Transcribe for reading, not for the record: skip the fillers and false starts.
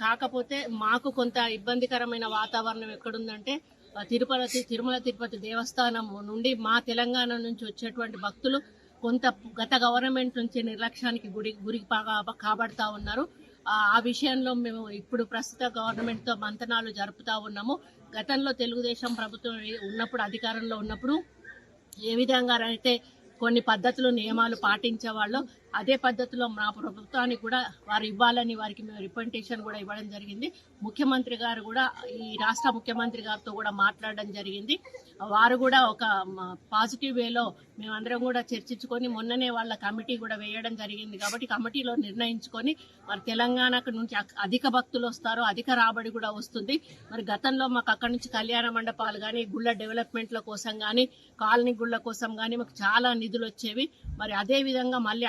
కాకపోతే మాకు కొంత ఇబ్బందికరమైన వాతావరణం ఎక్కడుందంటే తిరుమల తిరుపతి దేవస్థానం నుండి మా తెలంగాణ నుంచి వచ్చేటువంటి భక్తులు కొంత గత గవర్నమెంట్ నుంచి నిర్లక్ష్యానికి గురి కాబడతా ఉన్నారు. ఆ విషయంలో మేము ఇప్పుడు ప్రస్తుత గవర్నమెంట్తో మంతనాలు జరుపుతా ఉన్నాము. గతంలో తెలుగుదేశం ప్రభుత్వం ఉన్నప్పుడు అధికారంలో ఉన్నప్పుడు ఏ విధంగా అయితే కొన్ని పద్ధతులు నియమాలు పాటించేవాళ్ళు అదే పద్ధతిలో మా ప్రభుత్వానికి కూడా వారు ఇవ్వాలని వారికి మేము రిప్రజెంటేషన్ కూడా ఇవ్వడం జరిగింది. ముఖ్యమంత్రి గారు కూడా ఈ రాష్ట్ర ముఖ్యమంత్రి గారితో కూడా మాట్లాడడం జరిగింది. వారు కూడా ఒక పాజిటివ్ వేలో మేమందరం కూడా చర్చించుకొని మొన్ననే వాళ్ళ కమిటీ కూడా వేయడం జరిగింది. కాబట్టి కమిటీలో నిర్ణయించుకొని మరి తెలంగాణకు నుంచి అధిక భక్తులు వస్తారు, అధిక రాబడి కూడా వస్తుంది. మరి గతంలో మాకు అక్కడి నుంచి కళ్యాణ మండపాలు కానీ గుళ్ళ డెవలప్మెంట్ల కోసం కానీ కాలనీ గుళ్ళ కోసం కానీ మాకు చాలా నిధులు వచ్చేవి. మరి అదే విధంగా మళ్ళీ